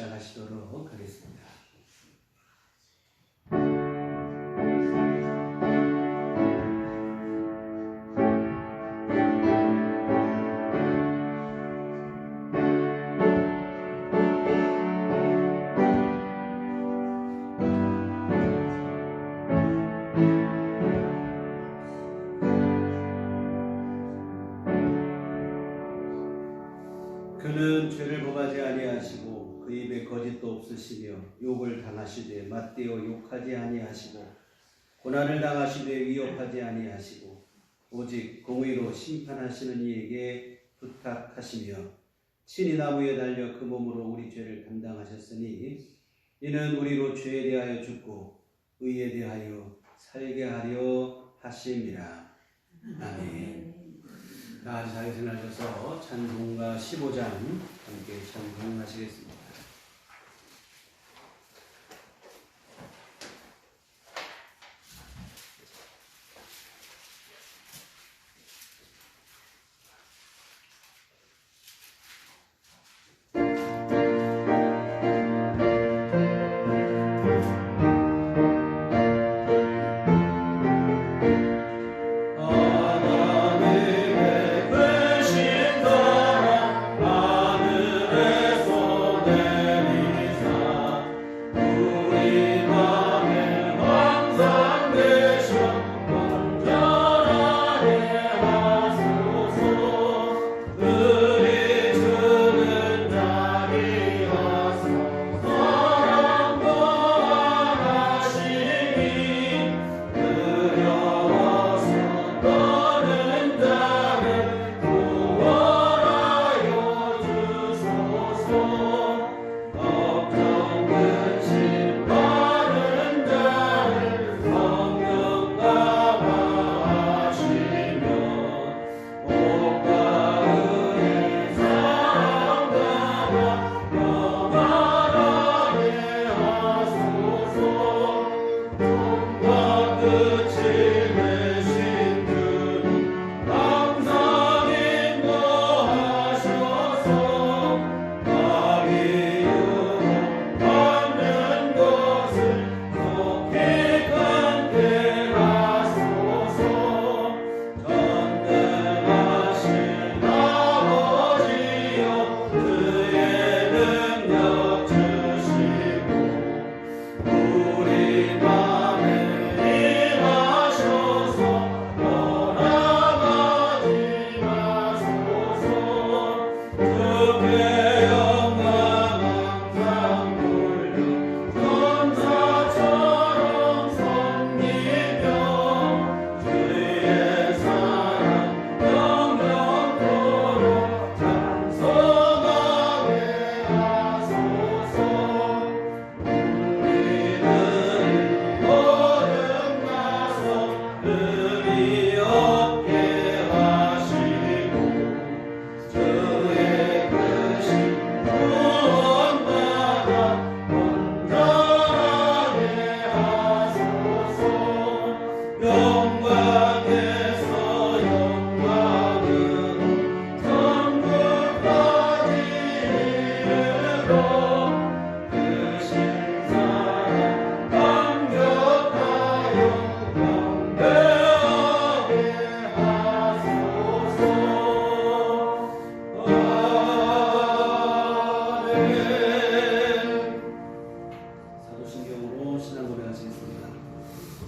시작하시도록 하겠습니다. 그는 죄를 범하지 아니하시고 그 입에 거짓도 없으시며 욕을 당하시되 맞대어 욕하지 아니하시고 고난을 당하시되 위협하지 아니하시고 오직 공의로 심판하시는 이에게 부탁하시며 친히 나무에 달려 그 몸으로 우리 죄를 담당하셨으니 이는 우리로 죄에 대하여 죽고 의에 대하여 살게 하려 하심이라. 아멘. 다 자리를 하셔서 찬송가 15장 함께 찬송하시겠습니다.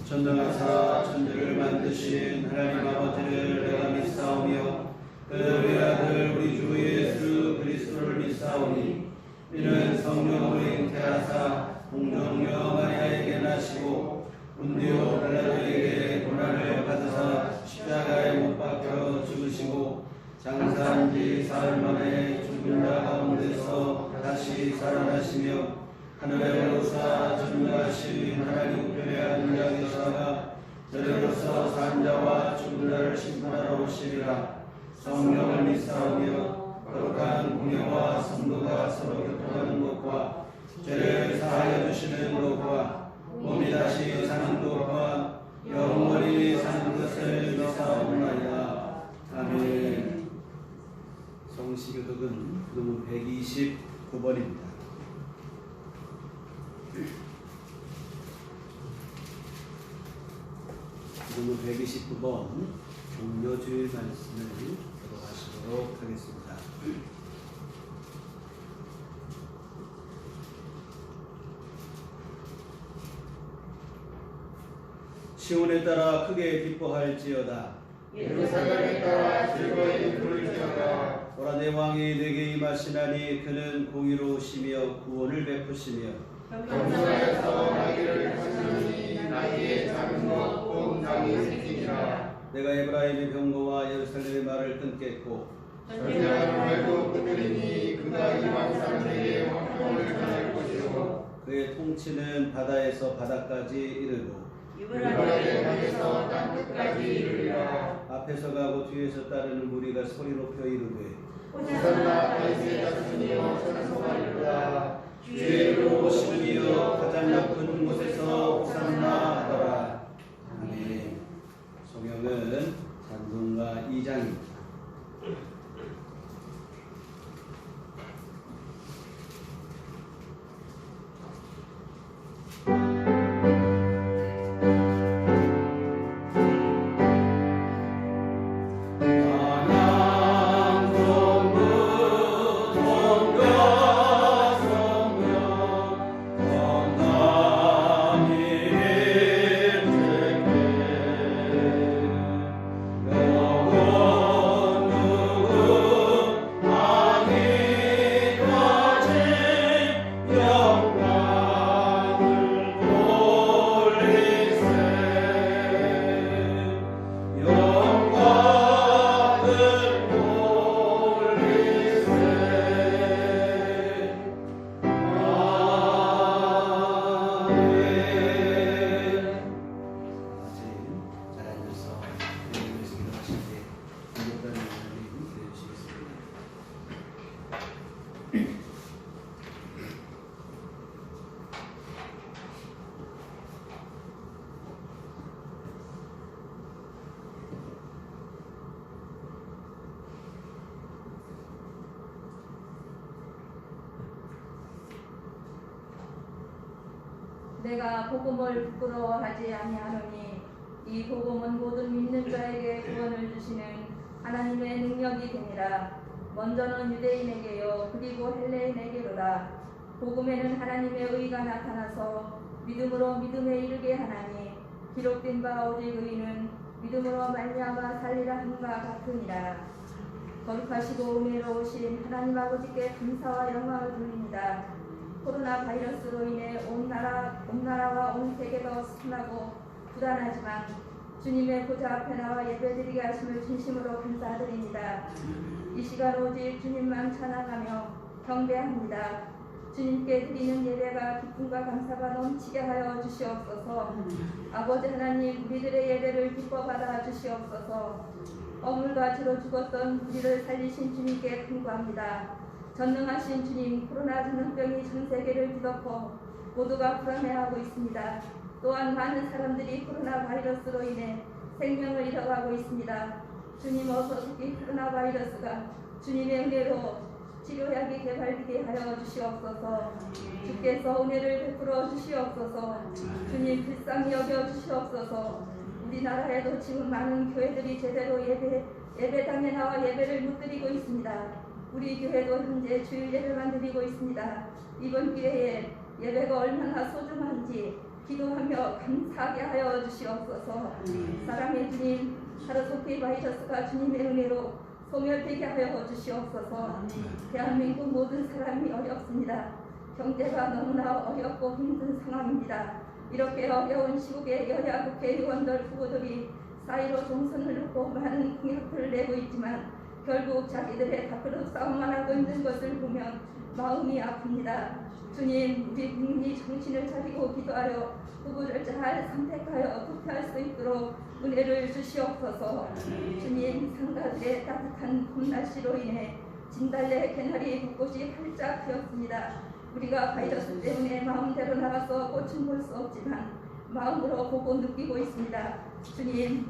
전능하사 천지를 만드신 하나님 아버지를 내가 믿사오며 그의 아들 우리 주 예수 그리스도를 믿사오니 이는 성령으로 잉태하사 공정녀 마리아에게 나시고 본디오 빌라도에게 고난을 받으사 십자가에 못 박혀 죽으시고 장사한 지 사흘 만에 죽은 자 가운데서 다시 살아나시며 하늘에 오르사 전능하신 하나님 우편에 앉아 계시다가 저리로서 산 자와 죽은 자를 심판하러 오시리라. 성령을 믿사오며 거룩한 공예와 성도가 서로 교통하는 것과 죄를 사하여 주시는 것과 몸이 다시 사는 것과 영원히 사는 것을 믿사옵나이다. 아멘. 성시교독은 부도문 129번입니다. 성구 129번 종료주일 말씀을 들어가시도록 하겠습니다. 시온에 따라 크게 기뻐할지어다. 예루살렘에 따라 즐거이 부를지어다. 보라 내 왕이 내게 임하시나니 그는 공의로우시며 구원을 베푸시며 겸손하여서 나귀를 타시나니 나귀의 작은 것 곧 나귀의 새끼니라. 내가 에브라임의 병거와 예루살렘의 말을 끊겠고 전쟁하는 말도 끊으리니 그가 이방 사람에게 화평을 전할 것이요 그의 통치는 바다에서 바다까지 이르고 유브라데 강에서 땅 끝까지 이르리라. 앞에서 가고 뒤에서 따르는 무리가 소리 높여 이르되 호산나 다윗의 자손이여 찬송하리로다. 주의 이름으로 오시는 이여 가장 높은 곳에서 호산나 하더라. 아멘. 성경은 찬송가 2장입니다. 내가 복음을 부끄러워하지 아니하노니 이 복음은 모든 믿는 자에게 구원을 주시는 하나님의 능력이 되니라. 먼저는 유대인에게요 그리고 헬레인에게로다. 복음에는 하나님의 의가 나타나서 믿음으로 믿음에 이르게 하나니 기록된 바 오직 의인은 믿음으로 말미암아 살리라 함과 같으니라. 거룩하시고 은혜로우신 하나님 아버지께 감사와 영광을 돌립니다. 코로나 바이러스로 인해 온 나라와 온 세계가 어수선하고 불안하지만 주님의 보좌 앞에 나와 예배드리게 하심을 진심으로 감사드립니다. 이 시간 오직 주님만 찬양하며 경배합니다. 주님께 드리는 예배가 기쁨과 감사가 넘치게 하여 주시옵소서. 아버지 하나님 우리들의 예배를 기뻐 받아 주시옵소서. 어물과 죄로 죽었던 우리를 살리신 주님께 간구합니다. 전능하신 주님, 코로나 전염병이 전 세계를 뒤덮어 모두가 불안해하고 있습니다. 또한 많은 사람들이 코로나 바이러스로 인해 생명을 잃어가고 있습니다. 주님 어서 이 코로나 바이러스가 주님의 은혜로 치료약이 개발되게 하여 주시옵소서. 주께서 은혜를 베풀어 주시옵소서. 주님 불쌍히 여겨 주시옵소서. 우리나라에도 지금 많은 교회들이 제대로 예배당에 나와 예배를 못 드리고 있습니다. 우리 교회도 현재 주일 예배만 드리고 있습니다. 이번 기회에 예배가 얼마나 소중한지 기도하며 감사하게 하여 주시옵소서. 사랑의 주님, 하루속히 바이러스가 주님의 은혜로 소멸되게 하여 주시옵소서. 대한민국 모든 사람이 어렵습니다. 경제가 너무나 어렵고 힘든 상황입니다. 이렇게 어려운 시국에 여야 국회의원들 후보들이 사이로 총선을 놓고 많은 공약들을 내고 있지만 결국 자기들의 밥그릇 싸움만 하고 있는 것을 보면 마음이 아픕니다. 주님, 우리 국민이 정신을 차리고 기도하여 후보를 잘 선택하여 투표할 수 있도록 은혜를 주시옵소서. 주님, 상가들의 따뜻한 봄날씨로 인해 진달래, 개나리, 벚꽃이 활짝 피었습니다. 우리가 바이러스 때문에 마음대로 나가서 꽃은 볼 수 없지만 마음으로 보고 느끼고 있습니다. 주님,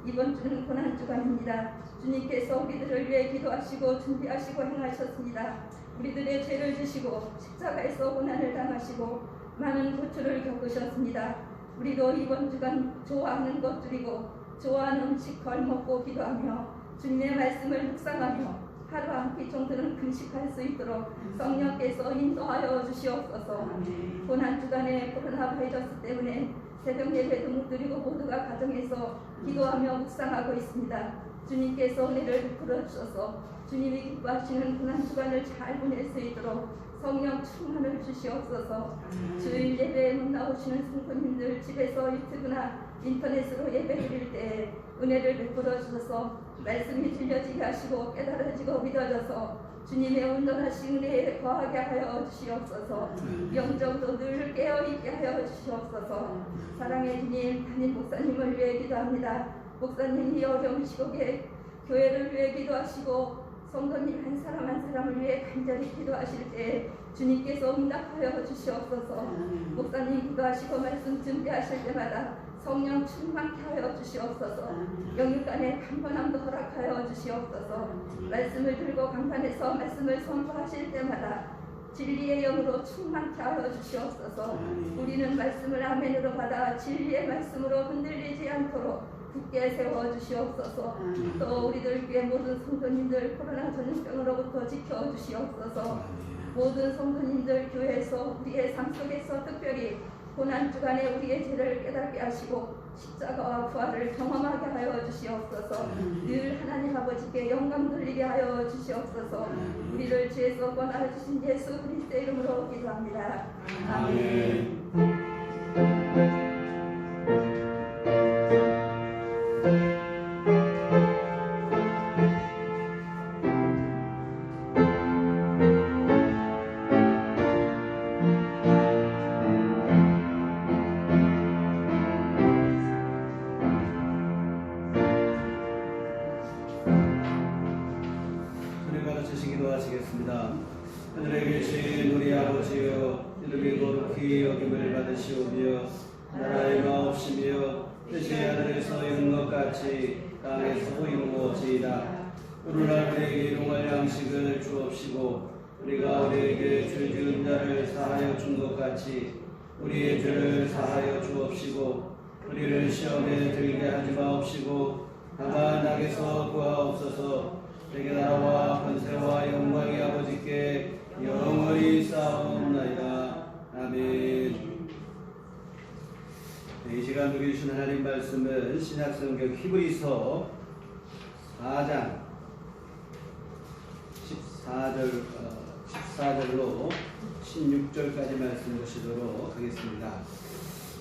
이번 주는 고난주간입니다. 주님께서 우리들을 위해 기도하시고 준비하시고 행하셨습니다. 우리들의 죄를 지시고 십자가에서 고난을 당하시고 많은 고초를 겪으셨습니다. 우리도 이번 주간 좋아하는 것들이고 좋아하는 음식 걸 먹고 기도하며 주님의 말씀을 묵상하며 하루 한 끼 정도는 금식할 수 있도록 성령께서 인도하여 주시옵소서. 고난 주간에 코로나 바이러스 때문에 새벽 예배도 못 드리고 모두가 가정에서 기도하며 묵상하고 있습니다. 주님께서 은혜를 베풀어 주셔서 주님이 기뻐하시는 고난 주간을 잘 보낼 수 있도록 성령 충만을 주시옵소서. 주일 예배에 못 나오시는 성도님들 집에서 유튜브나 인터넷으로 예배 드릴 때 은혜를 베풀어 주셔서 말씀이 들려지게 하시고 깨달아지고 믿어져서 주님의 온전하신 은혜에 거하게 하여 주시옵소서. 영적으로 늘 깨어있게 하여 주시옵소서. 사랑의 주님, 담임 목사님을 위해 기도합니다. 목사님이 어려운 시국에 교회를 위해 기도하시고 성도님 한 사람 한 사람을 위해 간절히 기도하실 때 주님께서 응답하여 주시옵소서. 목사님 기도하시고 말씀 준비하실 때마다 성령 충만케 하여 주시옵소서. 영육간의 강건함도 허락하여 주시옵소서. 말씀을 들고 강판에서 말씀을 선포하실 때마다 진리의 영으로 충만케 하여 주시옵소서. 우리는 말씀을 아멘으로 받아 진리의 말씀으로 흔들리지 않도록 굳게 세워 주시옵소서. 또 우리들 위해 모든 성도님들 코로나 전염병으로부터 지켜 주시옵소서. 모든 성도님들 교회에서 우리의 삶 속에서 특별히 고난 주간에 우리의 죄를 깨닫게 하시고 십자가와 부활을 경험하게 하여 주시옵소서. 늘 하나님 아버지께 영광 돌리게 하여 주시옵소서. 우리를 죄에서 권하여 주신 예수 그리스도의 이름으로 기도합니다. 아멘. 하늘에 계신 우리 아버지여, 이름이 거룩히 여김을 받으시오며 나라의 마옵시며 뜻이 하늘에서 이룬 것 같이 땅에서도 이루어지이다. 오늘날 우리에게 일용할 양식을 주옵시고 우리가 우리에게 죄 지은 자를 사하여 준 것 같이 우리의 죄를 사하여 주옵시고 우리를 시험에 들게 하지 마옵시고 다만 악에서 구하옵소서. 내게 나라와 권세와 영광이 아버지께 영원히 쌓옵나이다. 아멘. 이 시간 우리 주신 하나님 말씀은 신약성경 히브리서 4장 14절로 16절까지 말씀 보시도록 하겠습니다.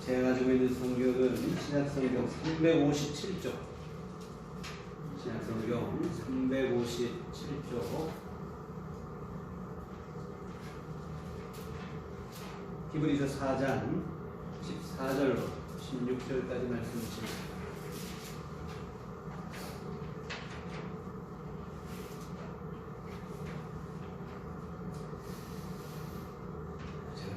제가 가지고 있는 성경은 신약성경 357쪽 신약성경 357쪽 히브리서 4장 14절로 16절까지 말씀하십니다.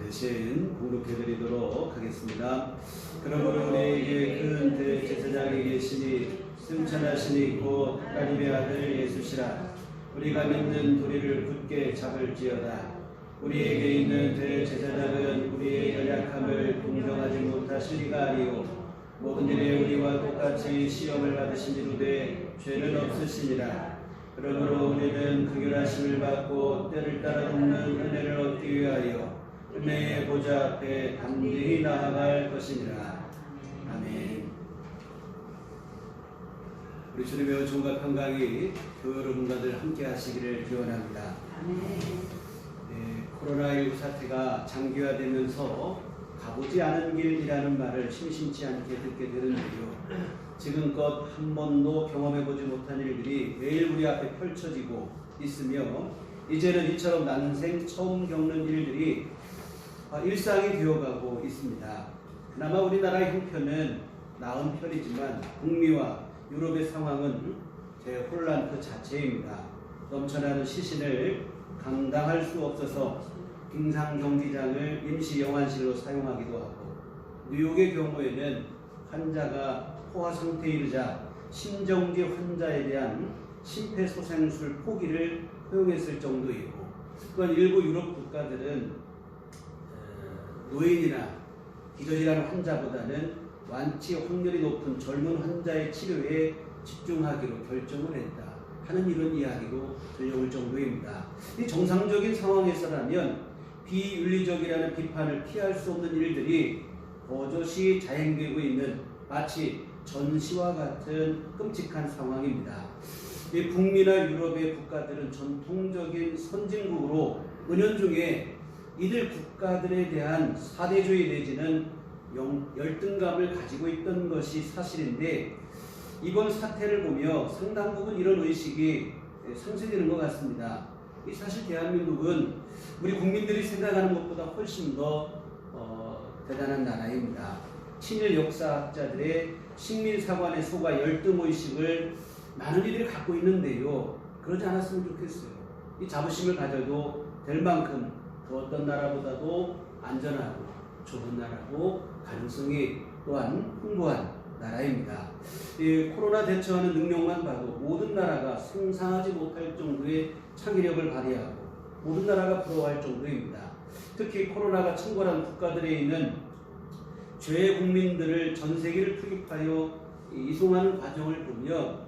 대신 공독해드리도록 하겠습니다. 그러므로 우리에게 큰 대제사장이 계시니 승천하시니 곧 하나님의 아들 예수시라. 우리가 믿는 도리를 굳게 잡을지어다. 우리에게 있는 대제사장은 우리의 연약함을 동정하지 못하실 리가 아니요 모든 일에 우리와 똑같이 시험을 받으시니로되 죄는 없으시니라. 그러므로 우리는 긍휼하심을 받고 때를 따라 돕는 은혜를 얻기 위하여 은혜의 보좌 앞에 담대히 나아갈 것이니라. 아멘. 우리 주님의 종과 평강이 교회 여러분들 함께 하시기를 기원합니다. 코로나19 사태가 장기화되면서 가보지 않은 길이라는 말을 심심치 않게 듣게 되는데요. 지금껏 한 번도 경험해보지 못한 일들이 매일 우리 앞에 펼쳐지고 있으며 이제는 이처럼 난생 처음 겪는 일들이 일상이 되어가고 있습니다. 그나마 우리나라의 형편은 나은 편이지만 북미와 유럽의 상황은 대혼란 그 자체입니다. 넘쳐나는 시신을 감당할 수 없어서 빙상경기장을 임시 영안실로 사용하기도 하고 뉴욕의 경우에는 환자가 포화 상태에 이르자 심정지 환자에 대한 심폐소생술 포기를 허용했을 정도이고 또한 일부 유럽 국가들은 노인이나 기저질환 환자보다는 완치 확률이 높은 젊은 환자의 치료에 집중하기로 결정을 했다 하는 이런 이야기도 들려올 정도입니다. 이 정상적인 상황에서라면 비윤리적이라는 비판을 피할 수 없는 일들이 버젓이 자행되고 있는 마치 전시와 같은 끔찍한 상황입니다. 이 북미나 유럽의 국가들은 전통적인 선진국으로 은연중에 이들 국가들에 대한 사대주의 내지는 열등감을 가지고 있던 것이 사실인데 이번 사태를 보며 상당 부분 이런 의식이 상쇄되는 것 같습니다. 이 사실 대한민국은 우리 국민들이 생각하는 것보다 훨씬 더 대단한 나라입니다. 친일 역사학자들의 식민사관에 속아 열등의식을 많은 이들이 갖고 있는데요. 그러지 않았으면 좋겠어요. 이 자부심을 가져도 될 만큼 그 어떤 나라보다도 안전하고 좋은 나라고 가능성이 또한 풍부한 나라입니다. 이 코로나 대처하는 능력만 봐도 모든 나라가 상상하지 못할 정도의 창의력을 발휘하고 모든 나라가 부러워할 정도입니다. 특히 코로나가 창궐한 국가들에 있는 죄 국민들을 전 세계를 투입하여 이송하는 과정을 보며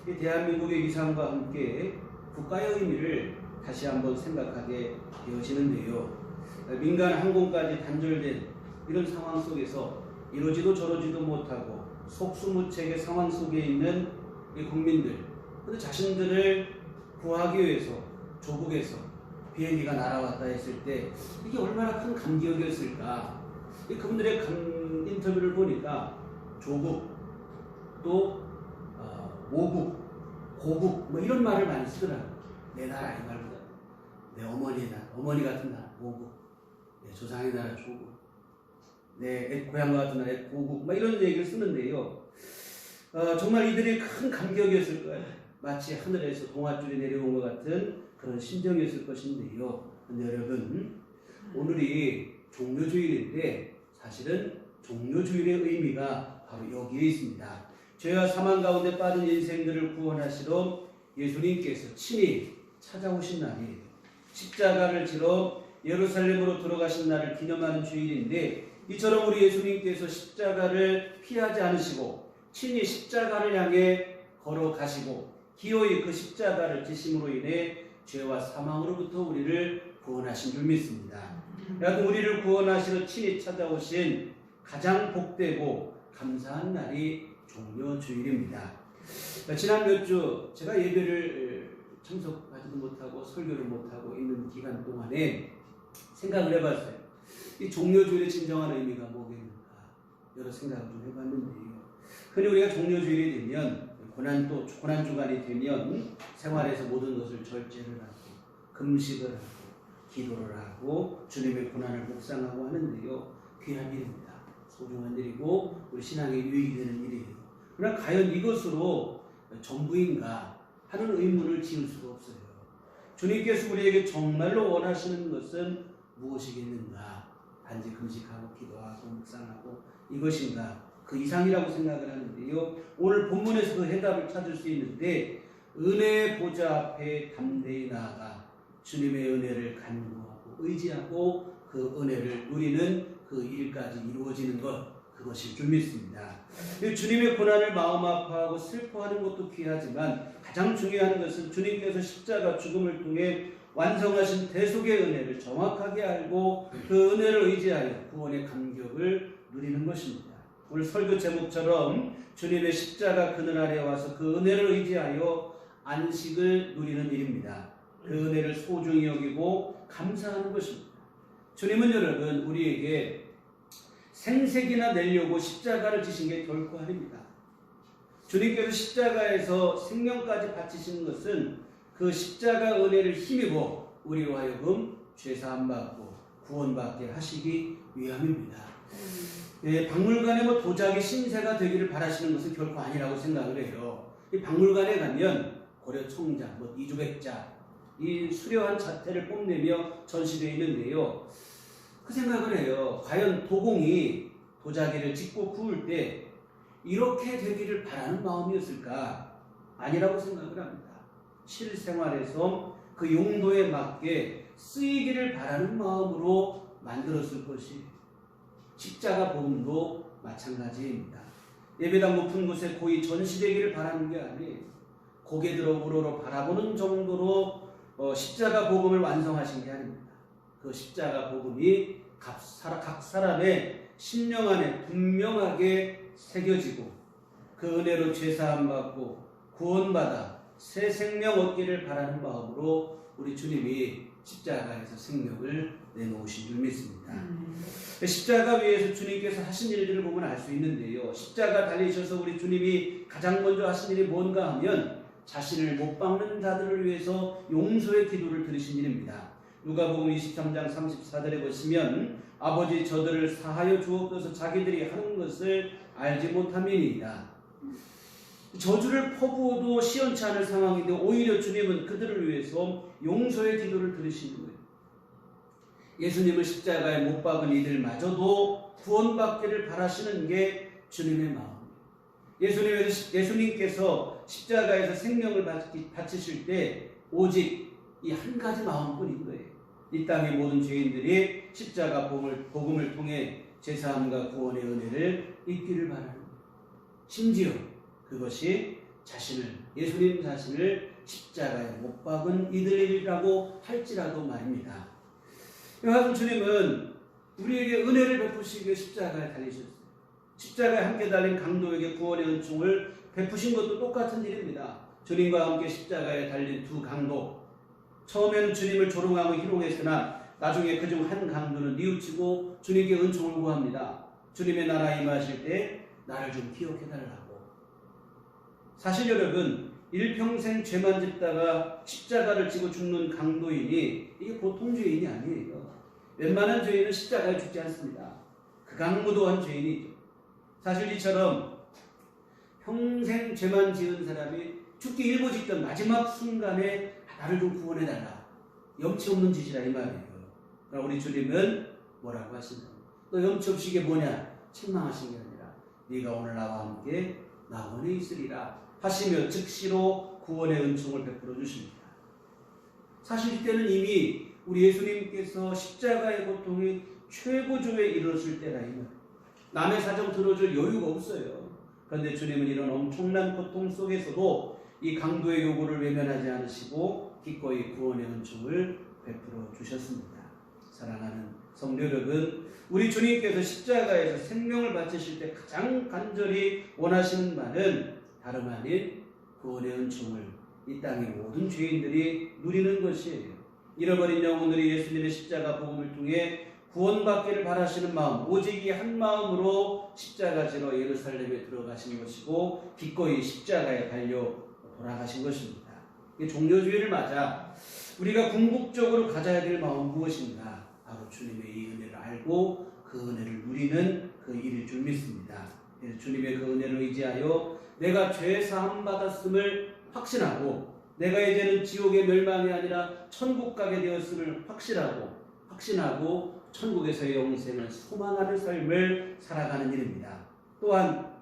이 대한민국의 위상과 함께 국가의 의미를 다시 한번 생각하게 되어지는데요. 민간 항공까지 단절된 이런 상황 속에서 이러지도 저러지도 못하고 속수무책의 상황 속에 있는 이 국민들, 근데 자신들을 구하기 위해서 조국에서 비행기가 날아왔다 했을 때 이게 얼마나 큰 감격이었을까. 그분들의 인터뷰를 보니까 조국, 또 모국, 고국 뭐 이런 말을 많이 쓰더라고요. 내 나라 이 말보다 내 어머니 같은 나라 모국, 내 조상의 나라 조국, 내 고향과 같은 나라의 고국 막 이런 얘기를 쓰는데요. 정말 이들이 큰 감격이었을 거예요. 마치 하늘에서 동아줄이 내려온 것 같은 그런 심정이었을 것인데요. 근데 여러분, 오늘이 종료주일인데 사실은 종료주일의 의미가 바로 여기에 있습니다. 죄와 사망 가운데 빠진 인생들을 구원하시러 예수님께서 친히 찾아오신 날이에요. 십자가를 지러 예루살렘으로 들어가신 날을 기념하는 주일인데 이처럼 우리 예수님께서 십자가를 피하지 않으시고 친히 십자가를 향해 걸어가시고 기어이 그 십자가를 지심으로 인해 죄와 사망으로부터 우리를 구원하신 줄 믿습니다. 여하튼 우리를 구원하시러 친히 찾아오신 가장 복되고 감사한 날이 종료주일입니다. 지난 몇 주 제가 예배를 참석하지도 못하고 설교를 못하고 있는 기간 동안에 생각을 해봤어요. 이 종료주일의 진정한 의미가 뭐겠는가 여러 생각을 좀 해봤는데요. 흔히 우리가 종료주일이 되면 고난주간이 되면 생활에서 모든 것을 절제를 하고 금식을 하고 기도를 하고 주님의 고난을 묵상하고 하는데요. 귀한 일입니다. 소중한 일이고 우리 신앙에 유익이 되는 일이에요. 그러나 과연 이것으로 전부인가 하는 의문을 지을 수가 없어요. 주님께서 우리에게 정말로 원하시는 것은 무엇이겠는가? 단지 금식하고 기도하고 묵상하고 이것인가? 그 이상이라고 생각을 하는데요. 오늘 본문에서 그 해답을 찾을 수 있는데 은혜의 보좌 앞에 담대히 나아가 주님의 은혜를 간구하고 의지하고 그 은혜를 누리는 그 일까지 이루어지는 것, 그것일 줄 믿습니다. 주님의 고난을 마음 아파하고 슬퍼하는 것도 귀하지만 가장 중요한 것은 주님께서 십자가 죽음을 통해 완성하신 대속의 은혜를 정확하게 알고 그 은혜를 의지하여 구원의 감격을 누리는 것입니다. 오늘 설교 제목처럼 주님의 십자가 그늘 아래 와서 그 은혜를 의지하여 안식을 누리는 일입니다. 그 은혜를 소중히 여기고 감사하는 것입니다. 주님은 여러분 우리에게 생색이나 내려고 십자가를 지신 게 결코 아닙니다. 주님께서 십자가에서 생명까지 바치신 것은 그 십자가 은혜를 힘입어 우리로 하여금 죄사함 받고 구원받게 하시기 위함입니다. 박물관에 도자기 신세가 되기를 바라시는 것은 결코 아니라고 생각을 해요. 이 박물관에 가면 고려 청자, 이주백자 이 수려한 자태를 뽐내며 전시되어 있는데요. 그 생각을 해요. 과연 도공이 도자기를 짓고 구울 때 이렇게 되기를 바라는 마음이었을까? 아니라고 생각을 합니다. 실생활에서 그 용도에 맞게 쓰이기를 바라는 마음으로 만들었을 것이. 십자가 복음도 마찬가지입니다. 예배당 높은 곳에 고이 전시되기를 바라는 게 아니에요. 고개 들어 우러러 바라보는 정도로 십자가 복음을 완성하신 게 아닙니다. 그 십자가 복음이 각 사람의 심령 안에 분명하게 새겨지고 그 은혜로 죄사함 받고 구원받아 새 생명 얻기를 바라는 마음으로 우리 주님이 십자가에서 생명을 내놓으신 줄 믿습니다. 십자가 위에서 주님께서 하신 일들을 보면 알 수 있는데요. 십자가 달리셔서 우리 주님이 가장 먼저 하신 일이 뭔가 하면 자신을 못 박는 자들을 위해서 용서의 기도를 드리신 일입니다. 누가복음 23장 34절에 보시면 아버지 저들을 사하여 주옵소서 자기들이 하는 것을 알지 못함이니이다. 저주를 퍼부어도 시원치 않을 상황인데 오히려 주님은 그들을 위해서 용서의 기도를 드리시는 거예요. 예수님을 십자가에 못 박은 이들마저도 구원받기를 바라시는 게 주님의 마음이에요. 예수님께서 십자가에서 생명을 바치실 때 오직 이 한 가지 마음뿐인 거예요. 이 땅의 모든 죄인들이 십자가 복음을 통해 제사함과 구원의 은혜를 입기를 바라는 거예요. 심지어 그것이 예수님 자신을 십자가에 못 박은 이들이라고 할지라도 말입니다. 여하튼 주님은 우리에게 은혜를 베푸시기 위해 십자가에 달리셨어요. 십자가에 함께 달린 강도에게 구원의 은총을 베푸신 것도 똑같은 일입니다. 주님과 함께 십자가에 달린 두 강도, 처음에는 주님을 조롱하고 희롱했으나 나중에 그중 한 강도는 뉘우치고 주님께 은총을 구합니다. 주님의 나라 임하실 때 나를 좀 기억해달라고. 사실 여러분, 일평생 죄만 짓다가 십자가를 지고 죽는 강도인이 이게 보통 죄인이 아니에요. 웬만한 죄인은 십자가에 죽지 않습니다. 극악무도한 죄인이죠. 사실 이처럼 평생 죄만 지은 사람이 죽기 일보 직전 마지막 순간에 나를 좀 구원해달라. 염치 없는 짓이라 이 말이에요. 그러나 우리 주님은 뭐라고 하시나요? 너 염치 없이 이게 뭐냐? 책망하신 게 아니라 네가 오늘 나와 함께 낙원에 있으리라 하시며 즉시로 구원의 은총을 베풀어 주십니다. 사실 이때는 이미 우리 예수님께서 십자가의 고통이 최고조에 이르렀을 때라 이 말이에요. 남의 사정 들어줄 여유가 없어요. 그런데 주님은 이런 엄청난 고통 속에서도 이 강도의 요구를 외면하지 않으시고 기꺼이 구원의 은총을 베풀어 주셨습니다. 사랑하는 성도 여러분, 우리 주님께서 십자가에서 생명을 바치실 때 가장 간절히 원하시는 바는 다름 아닌 구원의 은총을 이 땅의 모든 죄인들이 누리는 것이에요. 잃어버린 영혼들이 예수님의 십자가 복음을 통해 구원받기를 바라시는 마음, 오직 이 한 마음으로 십자가 지러 예루살렘에 들어가신 것이고 기꺼이 십자가에 달려 돌아가신 것입니다. 이 종료주의를 맞아 우리가 궁극적으로 가져야 될 마음은 무엇인가? 바로 주님의 이 은혜를 알고 그 은혜를 누리는 그 일일 줄 믿습니다. 주님의 그 은혜를 의지하여 내가 죄 사함 받았음을 확신하고 내가 이제는 지옥의 멸망이 아니라 천국 가게 되었음을 확신하고 천국에서의 영생을 소망하는 삶을 살아가는 일입니다. 또한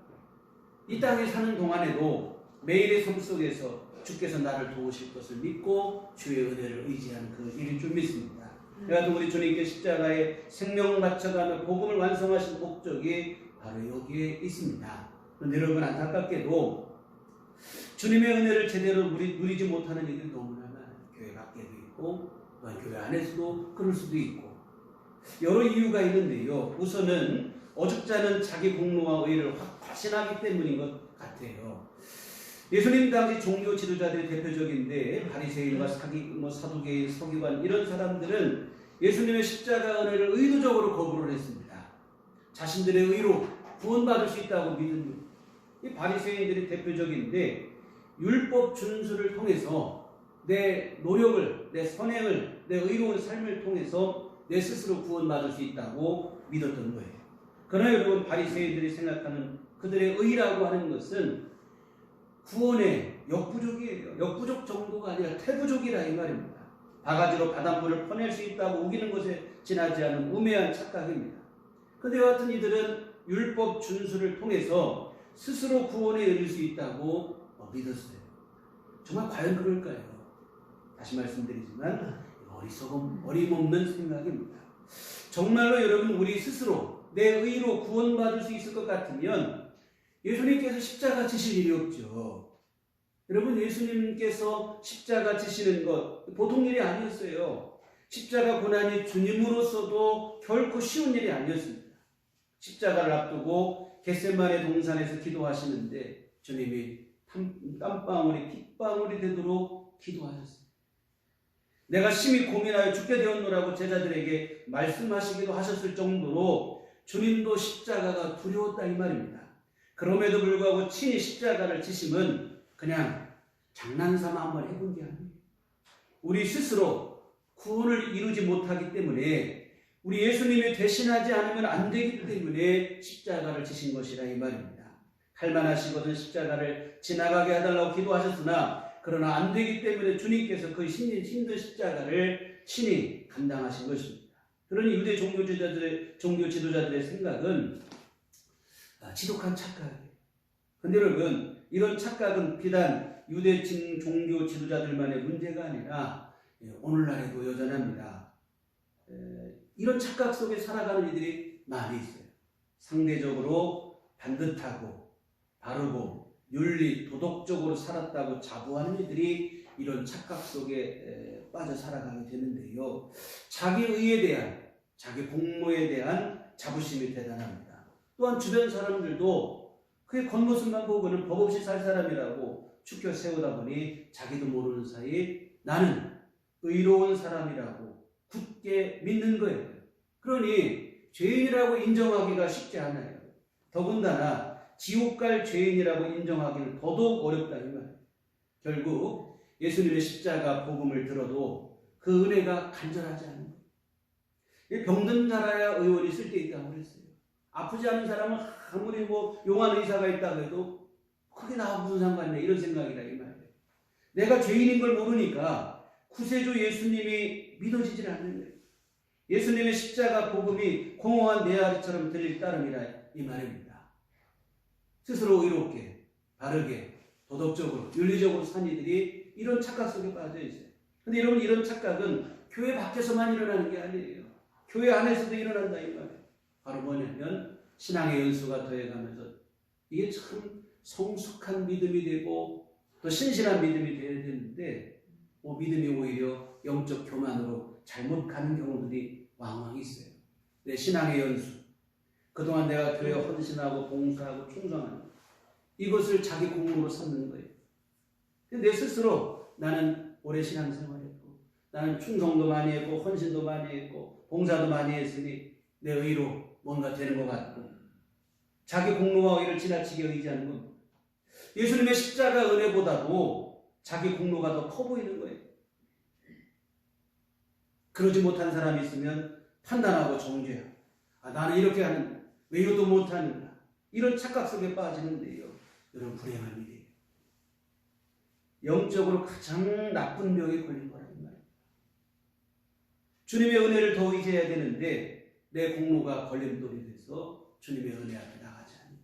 이 땅에 사는 동안에도 매일의 삶 속에서 주께서 나를 도우실 것을 믿고 주의 은혜를 의지하는 그 일일 줄 믿습니다. 그래도 우리 주님께 십자가에 생명 바쳐가며 복음을 완성하신 목적이 바로 여기에 있습니다. 그런데 여러분, 안타깝게도 주님의 은혜를 제대로 누리지 못하는 일이 너무나 많아요. 교회 밖에도 있고 교회 안에서도 그럴 수도 있고 여러 이유가 있는데요. 우선은 어줍잖은 자기 공로와 의를 확신하기 때문인 것 같아요. 예수님 당시 종교 지도자들이 대표적인데 바리새인과 사두개인, 서기관 이런 사람들은 예수님의 십자가 은혜를 의도적으로 거부를 했습니다. 자신들의 의로 구원받을 수 있다고 믿은 이 바리새인들이 대표적인데 율법 준수를 통해서 내 노력을, 내 선행을, 내 의로운 삶을 통해서 내 스스로 구원받을 수 있다고 믿었던 거예요. 그러나 여러분, 바리새인들이 생각하는 그들의 의라고 하는 것은 구원의 역부족이에요. 역부족 정도가 아니라 태부족이라 이 말입니다. 바가지로 바닷물을 퍼낼 수 있다고 우기는 것에 지나지 않은 우매한 착각입니다. 그런데 여하튼 이들은 율법 준수를 통해서 스스로 구원에 이를 수 있다고 믿었어요. 정말 과연 그럴까요? 다시 말씀드리지만 어리석음, 어림없는 생각입니다. 정말로 여러분, 우리 스스로 내 의로 구원받을 수 있을 것 같으면 예수님께서 십자가 지실 일이 없죠. 여러분, 예수님께서 십자가 지시는 것 보통 일이 아니었어요. 십자가 고난이 주님으로서도 결코 쉬운 일이 아니었습니다. 십자가를 앞두고 겟세마네 동산에서 기도하시는데 주님이 땀방울이 핏방울이 되도록 기도하셨습니다. 내가 심히 고민하여 죽게 되었노라고 제자들에게 말씀하시기도 하셨을 정도로 주님도 십자가가 두려웠다 이 말입니다. 그럼에도 불구하고 친히 십자가를 지심은 그냥 장난삼아 한번 해본 게 아니에요. 우리 스스로 구원을 이루지 못하기 때문에, 우리 예수님이 대신하지 않으면 안 되기 때문에 십자가를 지신 것이라 이 말입니다. 할만하시거든 십자가를 지나가게 해달라고 기도하셨으나 그러나 안 되기 때문에 주님께서 그 힘든 십자가를 친히 감당하신 것입니다. 그러니 유대 종교 지도자들의 생각은 지독한 착각이에요. 근데 여러분, 이런 착각은 비단 유대 종교 지도자들만의 문제가 아니라 오늘날에도 여전합니다. 이런 착각 속에 살아가는 이들이 많이 있어요. 상대적으로 반듯하고 바르고 윤리, 도덕적으로 살았다고 자부하는 이들이 이런 착각 속에 빠져 살아가게 되는데요. 자기 의에 대한, 자기 공로에 대한 자부심이 대단합니다. 또한 주변 사람들도 그의 겉모습만 보고는 법 없이 살 사람이라고 추켜 세우다 보니 자기도 모르는 사이 나는 의로운 사람이라고 굳게 믿는 거예요. 그러니 죄인이라고 인정하기가 쉽지 않아요. 더군다나 지옥 갈 죄인이라고 인정하기는 더더욱 어렵다 이 말이에요. 결국 예수님의 십자가 복음을 들어도 그 은혜가 간절하지 않은 거예요. 병든 자라야 의원이 쓸데있다고 그랬어요. 아프지 않은 사람은 아무리 용한 의사가 있다고 해도 그게 나하고 무슨 상관이냐 이런 생각이다 이 말이에요. 내가 죄인인 걸 모르니까 구세주 예수님이 믿어지질 않는 거예요. 예수님의 십자가 복음이 공허한 메아리처럼 들릴 따름이라 이 말입니다. 스스로 의롭게, 바르게, 도덕적으로, 윤리적으로 산 이들이 이런 착각 속에 빠져 있어요. 근데 여러분, 이런 착각은 교회 밖에서만 일어나는 게 아니에요. 교회 안에서도 일어난다 이 말이에요. 바로 뭐냐면 신앙의 연수가 더해가면서 이게 참 성숙한 믿음이 되고 또 신실한 믿음이 되어야 되는데 믿음이 오히려 영적 교만으로 잘못 가는 경우들이 왕왕 있어요. 내 신앙의 연수, 그동안 내가 교회에 헌신하고 봉사하고 충성하는 이것을 자기 공로로 삼는 거예요. 내 스스로 나는 오래 신앙생활했고 나는 충성도 많이 했고 헌신도 많이 했고 봉사도 많이 했으니 내 의로 뭔가 되는 것 같고 자기 공로와 의를 지나치게 의지하는 겁니다. 예수님의 십자가 은혜보다도 자기 공로가 더 커 보이는 거예요. 그러지 못한 사람이 있으면 판단하고 정죄하고 나는 이렇게 하는데 왜 이것도 못하는가 이런 착각 속에 빠지는데요. 여러분, 불행한 일이에요. 영적으로 가장 나쁜 병에 걸린 거라는 말이에요. 주님의 은혜를 더 의지해야 되는데 내 공로가 걸림돌이 돼서 주님의 은혜 앞에 나가지 않는,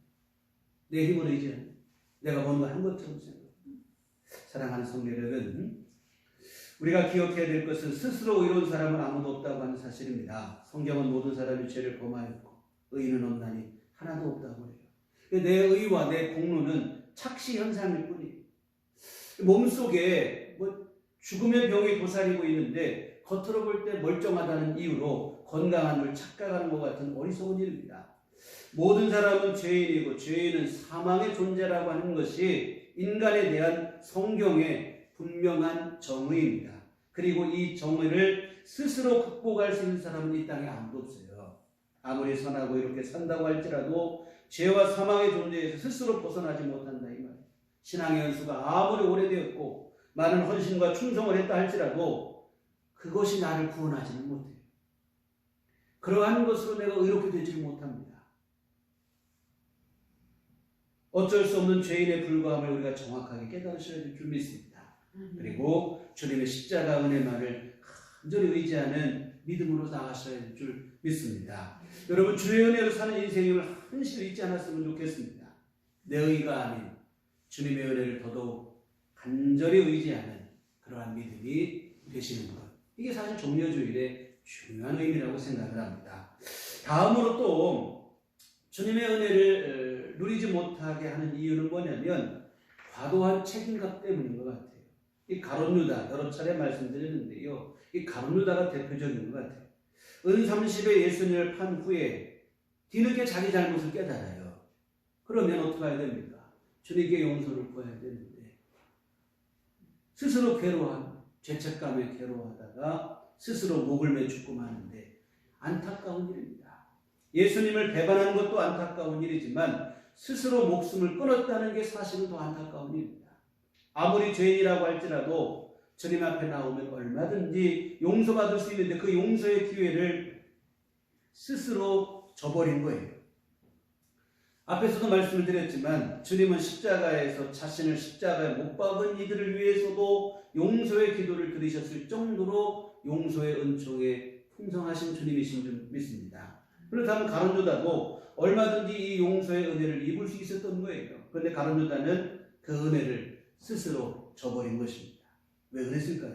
내 힘을 의지하는, 내가 뭔가 한 것처럼 생각합니다. 사랑하는 성도 여러분, 우리가 기억해야 될 것은 스스로 의로운 사람은 아무도 없다고 하는 사실입니다. 성경은 모든 사람이 죄를 범하였고 의인은 없나니 하나도 없다고 해요. 내 의와 내 공로는 착시 현상일 뿐이에요. 몸속에 죽음의 병이 도사리고 있는데 겉으로 볼 때 멀쩡하다는 이유로 건강한 걸 착각하는 것 같은 어리석은 일입니다. 모든 사람은 죄인이고 죄인은 사망의 존재라고 하는 것이 인간에 대한 성경의 분명한 정의입니다. 그리고 이 정의를 스스로 극복할 수 있는 사람은 이 땅에 아무도 없어요. 아무리 선하고 이렇게 산다고 할지라도 죄와 사망의 존재에서 스스로 벗어나지 못한다 이 말이에요. 신앙의 연수가 아무리 오래되었고 많은 헌신과 충성을 했다 할지라도 그것이 나를 구원하지는 못해요. 그러한 것으로 내가 의롭게 되지 못합니다. 어쩔 수 없는 죄인의 불과함을 우리가 정확하게 깨달으셔야 될 줄 믿습니다. 그리고 주님의 십자가 은혜만을 간절히 의지하는 믿음으로 나가셔야 될 줄 믿습니다. 여러분, 주의 은혜로 사는 인생을 한시도 잊지 않았으면 좋겠습니다. 내 의가 아닌 주님의 은혜를 더더욱 간절히 의지하는 그러한 믿음이 되시는 것, 이게 사실 종려주일의 중요한 의미라고 생각을 합니다. 다음으로 또 주님의 은혜를 누리지 못하게 하는 이유는 뭐냐면 과도한 책임감 때문인 것 같아요. 이 가룟 유다 여러 차례 말씀드렸는데요. 이 가룟 유다가 대표적인 것 같아요. 은 30에 예수님을 판 후에 뒤늦게 자기 잘못을 깨달아요. 그러면 어떻게 해야 됩니까? 주님께 용서를 구해야 되는데 스스로 괴로워한 죄책감에 괴로워하다가 스스로 목을 매 죽고 마는데 안타까운 일입니다. 예수님을 배반하는 것도 안타까운 일이지만 스스로 목숨을 끊었다는 게 사실은 더 안타까운 일입니다. 아무리 죄인이라고 할지라도 주님 앞에 나오면 얼마든지 용서받을 수 있는데 그 용서의 기회를 스스로 저버린 거예요. 앞에서도 말씀을 드렸지만 주님은 십자가에서 자신을 십자가에 못 박은 이들을 위해서도 용서의 기도를 드리셨을 정도로 용서의 은총에 풍성하신 주님이신 줄 믿습니다. 그렇다면 가룟 유다도 얼마든지 이 용서의 은혜를 입을 수 있었던 거예요. 그런데 가룟 유다는 그 은혜를 스스로 저버린 것입니다. 왜 그랬을까요?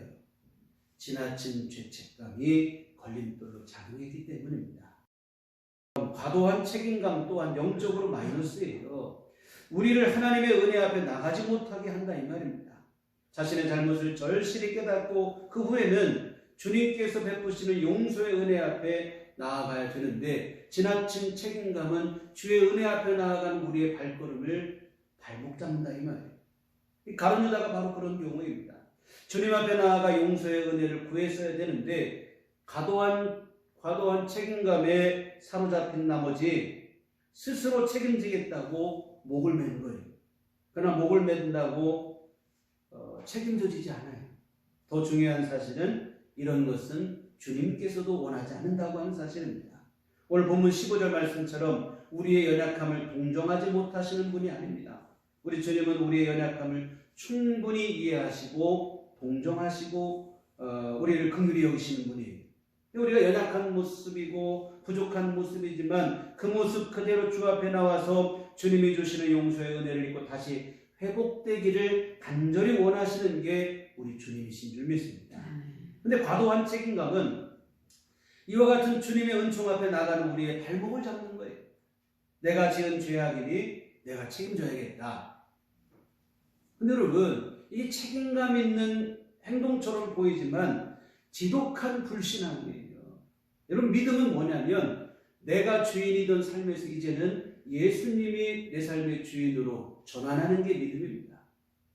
지나친 죄책감이 걸림돌로 작용했기 때문입니다. 과도한 책임감 또한 영적으로 마이너스예요. 우리를 하나님의 은혜 앞에 나가지 못하게 한다 이 말입니다. 자신의 잘못을 절실히 깨닫고 그 후에는 주님께서 베푸시는 용서의 은혜 앞에 나아가야 되는데 지나친 책임감은 주의 은혜 앞에 나아가는 우리의 발걸음을 발목 잡는다 이 말이에요. 가룟 유다가 바로 그런 경우입니다. 주님 앞에 나아가 용서의 은혜를 구했어야 되는데 과도한 책임감에 사로잡힌 나머지 스스로 책임지겠다고 목을 맨 거예요. 그러나 목을 맨다고 책임져지지 않아요. 더 중요한 사실은 이런 것은 주님께서도 원하지 않는다고 하는 사실입니다. 오늘 본문 15절 말씀처럼 우리의 연약함을 동정하지 못하시는 분이 아닙니다. 우리 주님은 우리의 연약함을 충분히 이해하시고 동정하시고 우리를 긍휼히 여기시는 분이에요. 우리가 연약한 모습이고 부족한 모습이지만 그 모습 그대로 주 앞에 나와서 주님이 주시는 용서의 은혜를 입고 다시 회복되기를 간절히 원하시는 게 우리 주님이신 줄 믿습니다. 그런데 과도한 책임감은 이와 같은 주님의 은총 앞에 나가는 우리의 발목을 잡는 거예요. 내가 지은 죄악이니 내가 책임져야겠다. 근데 여러분, 이게 책임감 있는 행동처럼 보이지만 지독한 불신앙이에요. 여러분, 믿음은 뭐냐면 내가 주인이던 삶에서 이제는 예수님이 내 삶의 주인으로 전환하는 게 믿음입니다.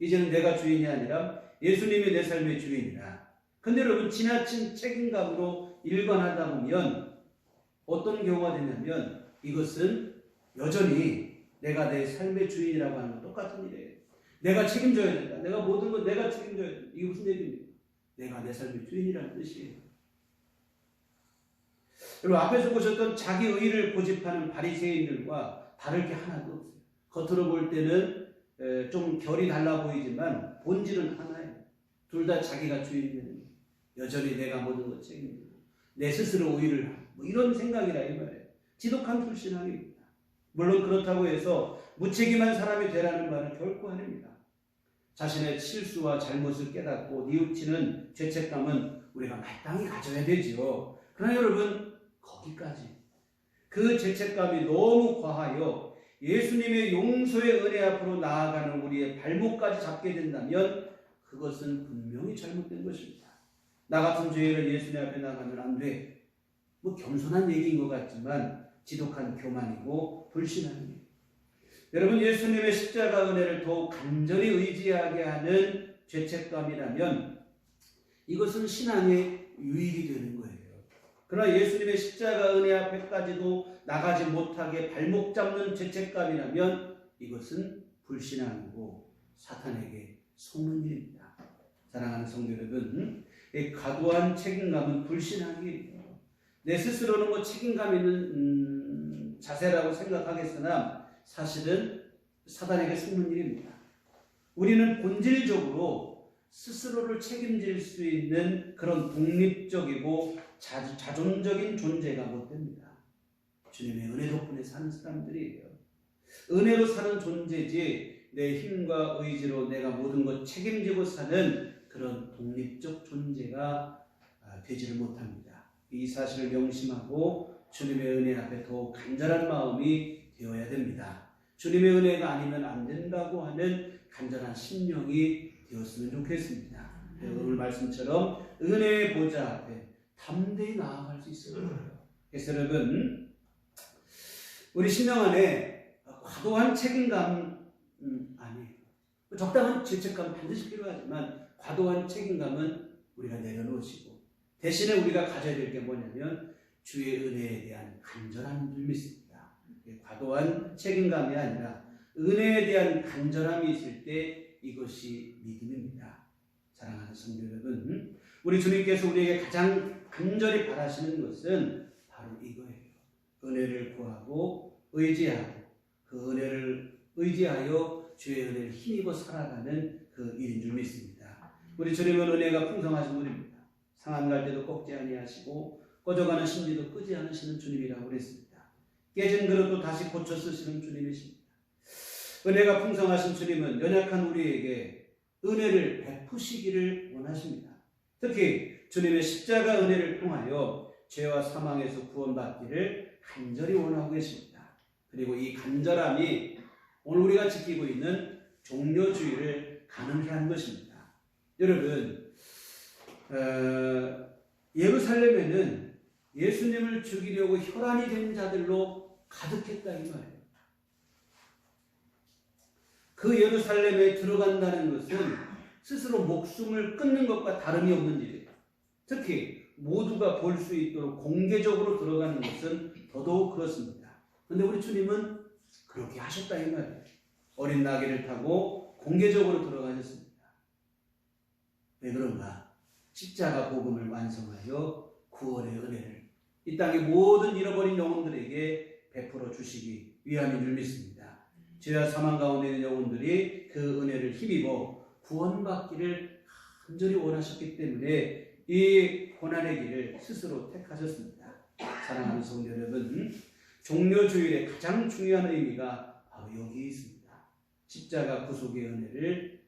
이제는 내가 주인이 아니라 예수님이 내 삶의 주인이라. 근데 여러분, 지나친 책임감으로 일관하다 보면 어떤 경우가 되냐면 이것은 여전히 내가 내 삶의 주인이라고 하는 건 똑같은 일이에요. 내가 책임져야 된다. 내가 모든 걸 내가 책임져야 된다. 이게 무슨 얘기입니까? 내가 내 삶의 주인이라는 뜻이에요. 여러분, 앞에서 보셨던 자기 의의를 고집하는 바리새인들과 다를 게 하나도 없어요. 겉으로 볼 때는 좀 결이 달라 보이지만 본질은 하나예요. 둘 다 자기가 주인이면 여전히 내가 모든 것 책임지고 내 스스로 의의를 하고 뭐 이런 생각이라 이 말이에요. 지독한 불신앙입니다. 물론 그렇다고 해서 무책임한 사람이 되라는 말은 결코 아닙니다. 자신의 실수와 잘못을 깨닫고 뉘우치는 죄책감은 우리가 마땅히 가져야 되지요. 그러나 여러분, 거기까지 그 죄책감이 너무 과하여 예수님의 용서의 은혜 앞으로 나아가는 우리의 발목까지 잡게 된다면 그것은 분명히 잘못된 것입니다. 나 같은 죄인은 예수님 앞에 나가면 안 돼. 뭐 겸손한 얘기인 것 같지만 지독한 교만이고 불신앙이에요. 여러분, 예수님의 십자가 은혜를 더욱 간절히 의지하게 하는 죄책감이라면 이것은 신앙의 유익이 되는 거예요. 그러나 예수님의 십자가 은혜 앞에까지도 나가지 못하게 발목 잡는 죄책감이라면 이것은 불신앙이고 사탄에게 속는 일입니다. 사랑하는 성도 여러분, 이 과도한 책임감은 불신앙이에요. 내 스스로는 뭐 책임감 있는 자세라고 생각하겠으나 사실은 사단에게 속는 일입니다. 우리는 본질적으로 스스로를 책임질 수 있는 그런 독립적이고 자존적인 존재가 못 됩니다. 주님의 은혜 덕분에 사는 사람들이에요. 은혜로 사는 존재지 내 힘과 의지로 내가 모든 것 책임지고 사는 그런 독립적 존재가 되지를 못합니다. 이 사실을 명심하고 주님의 은혜 앞에 더욱 간절한 마음이 되어야 됩니다. 주님의 은혜가 아니면 안 된다고 하는 간절한 심령이 되었으면 좋겠습니다. 오늘 말씀처럼 은혜의 보좌 앞에 담대히 나아갈 수 있어야 돼요. 그래서 여러분, 우리 심령 안에 과도한 책임감 아니에요. 적당한 죄책감 반드시 필요하지만 과도한 책임감은 우리가 내려놓으시고 대신에 우리가 가져야 될 게 뭐냐면 주의 은혜에 대한 간절함을 믿습니다. 과도한 책임감이 아니라 은혜에 대한 간절함이 있을 때 이것이 믿음입니다. 사랑하는 성도 여러분, 우리 주님께서 우리에게 가장 간절히 바라시는 것은 바로 이거예요. 은혜를 구하고 의지하고 그 은혜를 의지하여 주의 은혜를 힘입어 살아가는 그 일인 줄 믿습니다. 우리 주님은 은혜가 풍성하신 분입니다. 상한 갈 때도 꺾지 아니하시고 꺼져가는 심지도 끄지 않으시는 주님이라고 그랬습니다. 깨진 그릇도 다시 고쳐 쓰시는 주님이십니다. 은혜가 풍성하신 주님은 연약한 우리에게 은혜를 베푸시기를 원하십니다. 특히 주님의 십자가 은혜를 통하여 죄와 사망에서 구원받기를 간절히 원하고 계십니다. 그리고 이 간절함이 오늘 우리가 지키고 있는 종료주의를 가능케 하는 것입니다. 여러분, 예루살렘에는 예수님을 죽이려고 혈안이 된 자들로 가득했다 이 말이에요. 그 예루살렘에 들어간다는 것은 스스로 목숨을 끊는 것과 다름이 없는 일이에요. 특히 모두가 볼 수 있도록 공개적으로 들어가는 것은 더더욱 그렇습니다. 그런데 우리 주님은 그렇게 하셨다 이 말이에요. 어린 나귀를 타고 공개적으로 들어가셨습니다. 왜 그런가? 십자가 복음을 완성하여 구원의 은혜를 이 땅의 모든 잃어버린 영혼들에게 베풀어 주시기 위함인 줄 믿습니다. 죄와 사망 가운데 있는 영혼들이 그 은혜를 힘입어 구원받기를 간절히 원하셨기 때문에 이 고난의 길을 스스로 택하셨습니다. 사랑하는 성도 여러분, 종료주일의 가장 중요한 의미가 바로 여기에 있습니다. 십자가 구속의 은혜를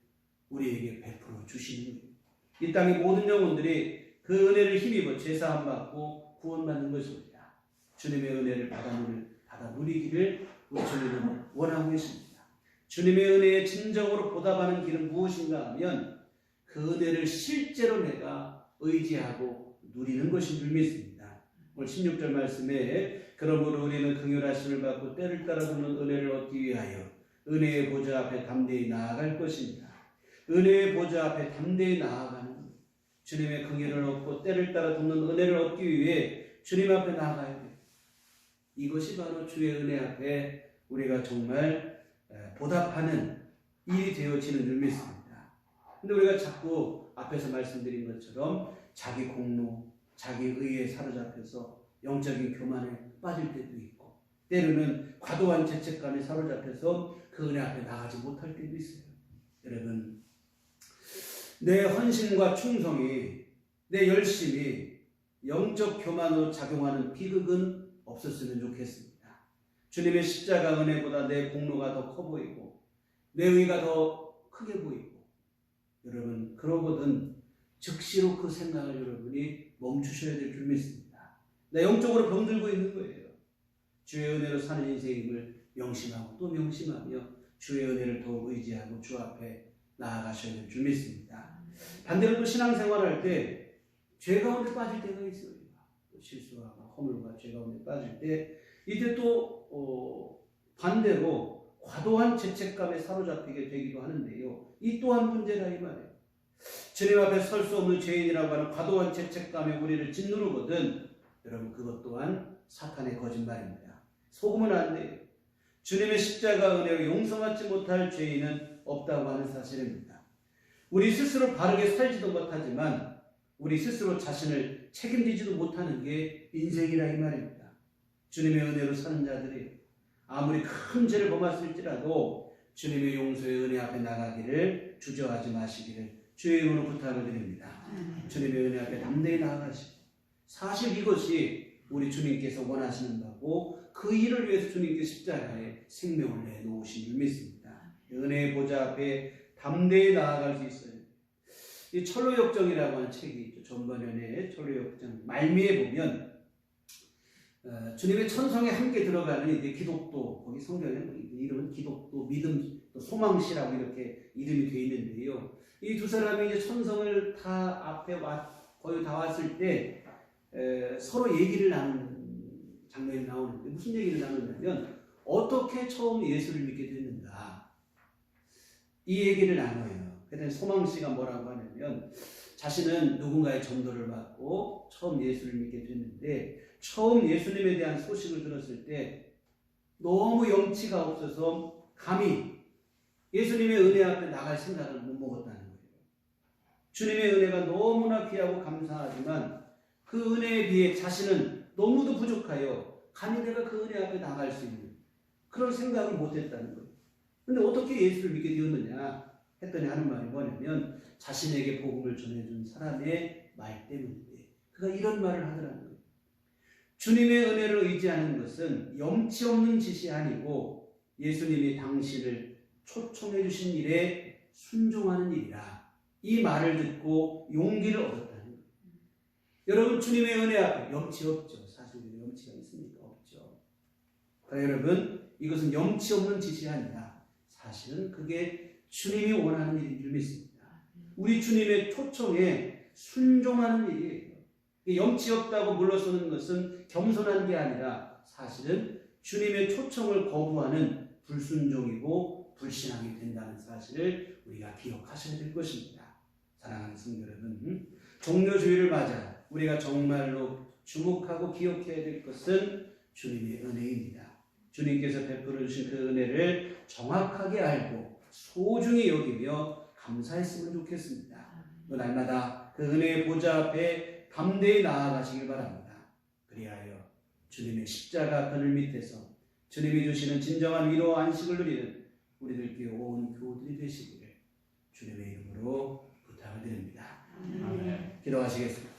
우리에게 베풀어 주시는 거예요. 이 땅의 모든 영혼들이 그 은혜를 힘입어 제사함 받고 구원받는 것입니다. 주님의 은혜를 받아 누리기를 우리 주님은 원하고 계십니다. 주님의 은혜에 진정으로 보답하는 길은 무엇인가 하면 그 은혜를 실제로 내가 의지하고 누리는 것인 줄 믿습니다. 오늘 16절 말씀에 그러므로 우리는 긍휼하심을 받고 때를 따라 주는 은혜를 얻기 위하여 은혜의 보좌 앞에 담대히 나아갈 것입니다. 은혜의 보좌 앞에 담대히 나아가는 것. 주님의 긍휼을 얻고 때를 따라 돕는 은혜를 얻기 위해 주님 앞에 나아가야 돼요. 이것이 바로 주의 은혜 앞에 우리가 정말 보답하는 일이 되어지는 줄 믿습니다. 근데 우리가 자꾸 앞에서 말씀드린 것처럼 자기 공로, 자기 의에 사로잡혀서 영적인 교만에 빠질 때도 있고 때로는 과도한 죄책감에 사로잡혀서 그 은혜 앞에 나가지 못할 때도 있어요. 여러분, 내 헌신과 충성이, 내 열심이 영적 교만으로 작용하는 비극은 없었으면 좋겠습니다. 주님의 십자가 은혜보다 내 공로가 더 커 보이고 내 의가 더 크게 보이고 여러분 그러거든 즉시로 그 생각을 여러분이 멈추셔야 될 줄 믿습니다. 나 영적으로 병들고 있는 거예요. 주의 은혜로 사는 인생임을 명심하고 또 명심하며 주의 은혜를 더욱 의지하고 주 앞에 나아가셔야 될 줄 믿습니다. 반대로 또 신앙생활할 때 죄 가운데 빠질 때가 있어요. 실수하고 허물과 죄 가운데 빠질 때 이때 또 반대로 과도한 죄책감에 사로잡히게 되기도 하는데요. 이 또한 문제라 이 말이에요. 주님 앞에 설 수 없는 죄인이라고 하는 과도한 죄책감에 우리를 짓누르거든 여러분 그것 또한 사탄의 거짓말입니다. 속으면 안 돼요. 주님의 십자가 은혜로 용서받지 못할 죄인은 없다고 하는 사실입니다. 우리 스스로 바르게 살지도 못하지만 우리 스스로 자신을 책임지지도 못하는 게 인생이라 이 말입니다. 주님의 은혜로 사는 자들이 아무리 큰 죄를 범했을지라도 주님의 용서의 은혜 앞에 나가기를 주저하지 마시기를 주의 이름으로 부탁을 드립니다. 주님의 은혜 앞에 담대히 나아가시고 사실 이것이 우리 주님께서 원하시는 바고 그 일을 위해서 주님께서 십자가에 생명을 내놓으신 줄 믿습니다. 은혜의 보좌 앞에 담대히 나아갈 수 있어요. 이 철로역정이라고 하는 책이 있죠. 전번연의 철로역정 말미에 보면 주님의 천성에 함께 들어가는 이제 기독도, 거기 성경에 이름은 기독도, 믿음, 또 소망시라고 이렇게 이름이 되어 있는데요. 이 두 사람이 이제 천성을 다 앞에 거의 다 왔을 때 서로 얘기를 나누는 장면이 나오는데, 무슨 얘기를 나누냐면 어떻게 처음 예수를 믿게 됐는가, 이 얘기를 나눠요. 그때 소망씨가 뭐라고 하냐면, 자신은 누군가의 전도를 받고 처음 예수를 믿게 됐는데, 처음 예수님에 대한 소식을 들었을 때 너무 염치가 없어서 감히 예수님의 은혜 앞에 나갈 생각을 못 먹었다는 거예요. 주님의 은혜가 너무나 귀하고 감사하지만 그 은혜에 비해 자신은 너무도 부족하여 감히 내가 그 은혜 앞에 나갈 수 있는 그런 생각을 못 했다는 거예요. 근데 어떻게 예수를 믿게 되었느냐 했더니 하는 말이 뭐냐면, 자신에게 복음을 전해준 사람의 말 때문인데, 그가 이런 말을 하더라는 거예요. 주님의 은혜를 의지하는 것은 염치 없는 짓이 아니고 예수님이 당신을 초청해 주신 일에 순종하는 일이라. 이 말을 듣고 용기를 얻었다는 거예요. 여러분, 주님의 은혜 앞에 염치 없죠. 사실 염치가 있습니까? 없죠. 그러나 여러분, 이것은 염치 없는 짓이 아니라 사실은 그게 주님이 원하는 일인 줄 믿습니다. 우리 주님의 초청에 순종하는 일이에요. 염치 없다고 물러서는 것은 겸손한 게 아니라 사실은 주님의 초청을 거부하는 불순종이고 불신앙이 된다는 사실을 우리가 기억하셔야 될 것입니다. 사랑하는 성도 여러분, 종료주의를 맞아 우리가 정말로 주목하고 기억해야 될 것은 주님의 은혜입니다. 주님께서 베풀어 주신 그 은혜를 정확하게 알고 소중히 여기며 감사했으면 좋겠습니다. 또 날마다 그 은혜의 보좌 앞에 담대히 나아가시길 바랍니다. 그리하여 주님의 십자가 그늘 밑에서 주님이 주시는 진정한 위로와 안식을 누리는 우리들께 온 교우들이 되시기를 주님의 이름으로 부탁을 드립니다. 아멘. 기도하시겠습니다.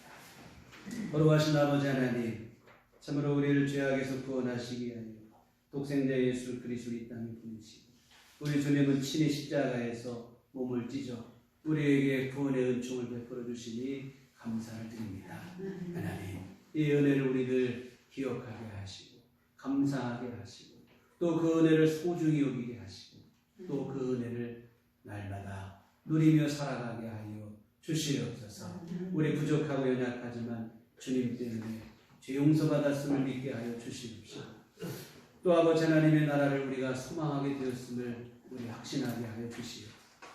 거룩하신 아버지 하나님, 참으로 우리를 죄악에서 구원하시기 위하여 독생자 예수 그리스도를 이 땅에 보내시고, 우리 주님은 친히 십자가에서 몸을 찢어 우리에게 구원의 은총을 베풀어 주시니 감사를 드립니다. 하나님, 이 은혜를 우리들 기억하게 하시고 감사하게 하시고 또 그 은혜를 소중히 여기게 하시고 또 그 은혜를 날마다 누리며 살아가게 하여 주시옵소서. 우리 부족하고 연약하지만 주님 때문에 죄 용서받았음을 믿게 하여 주시옵소서. 또 아버지 하나님의 나라를 우리가 소망하게 되었음을 우리 확신하게 하여 주시오.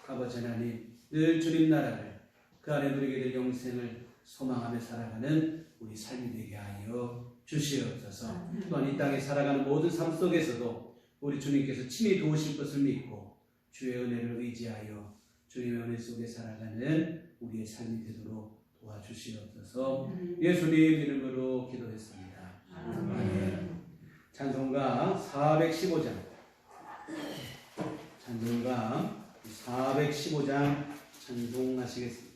아버지 하나님, 늘 주님 나라를 그 안에 누리게 될 영생을 소망하며 살아가는 우리 삶이 되게 하여 주시옵소서. 또한 이 땅에 살아가는 모든 삶 속에서도 우리 주님께서 친히 도우실 것을 믿고 주의 은혜를 의지하여 주님의 은혜 속에 살아가는 우리의 삶이 되도록 도와주시옵소서. 예수님 이름으로 기도했습니다. 아멘. 찬송가 415장, 찬송가 415장 찬송하시겠습니다.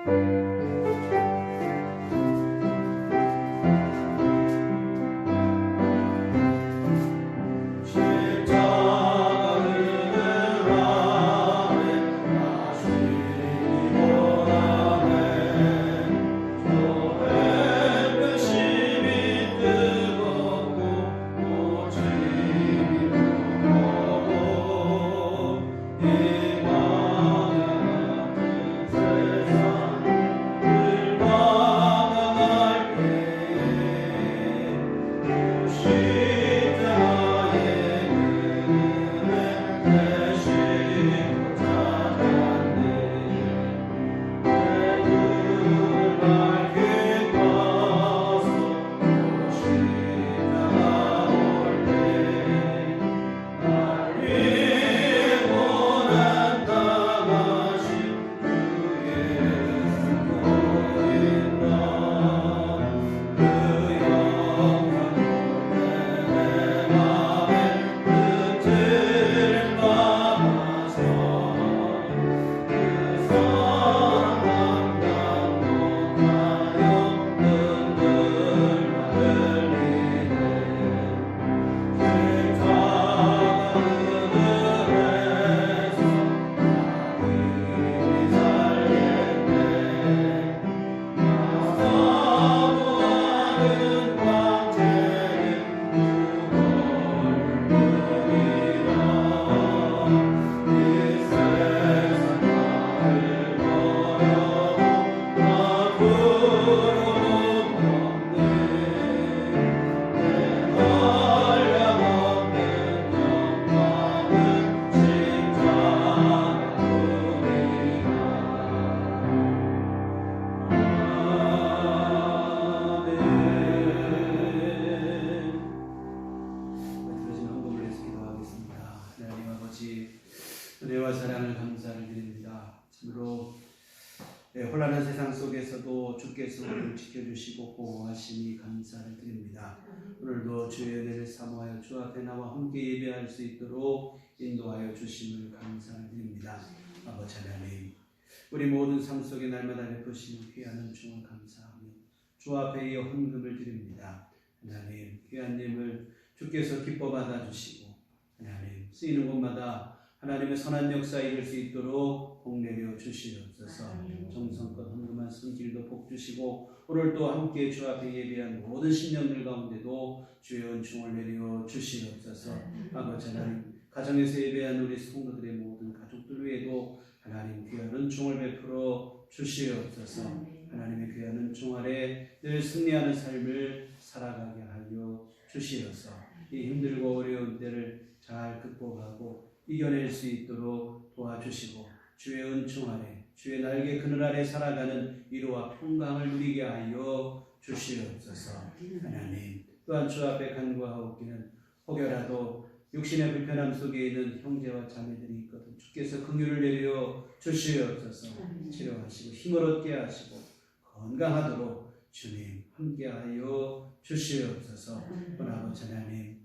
그 은혜와 사랑을 감사를 드립니다. 참으로 혼란한 세상 속에서도 주께서 우리를 지켜주시고 보호하시니 감사를 드립니다. 오늘도 주의 은혜를 사모하여 주 앞에 나와 함께 예배할 수 있도록 인도하여 주심을 감사를 드립니다. 아버지 하나님, 우리 모든 삶 속에 날마다 베푸시는 귀한 은총을 감사하며 주 앞에 이어 헌금을 드립니다. 하나님, 귀한 예물 주께서 기뻐 받아주시고 하나님, 쓰이는 곳마다 하나님의 선한 역사 이룰 수 있도록 복내려 주시옵소서. 정성껏 헌금한 손길도 복 주시고 오늘 또 함께 주 앞에 예배한 모든 신령들 가운데도 주의 은총을 내려 주시옵소서. 아버지 하나님, 가정에서 예배한 우리 성도들의 모든 가족들 위에도 하나님 귀한 은총을 베풀어 주시옵소서. 하나님의 귀한 은총 아래 늘 승리하는 삶을 살아가게 하여 주시옵소서. 이 힘들고 어려운 때를 잘 극복하고 이겨낼 수 있도록 도와주시고 주의 은총 아래 주의 날개 그늘 아래 살아가는 위로와 평강을 누리게 하여 주시옵소서. 하나님, 또한 주 앞에 간구하옵기는 혹여라도 육신의 불편함 속에 있는 형제와 자매들이 있거든 주께서 긍휼을 내려 주시옵소서. 치료하시고 힘을 얻게 하시고 건강하도록 주님 함께하여 주시옵소서. 아버지 하나님,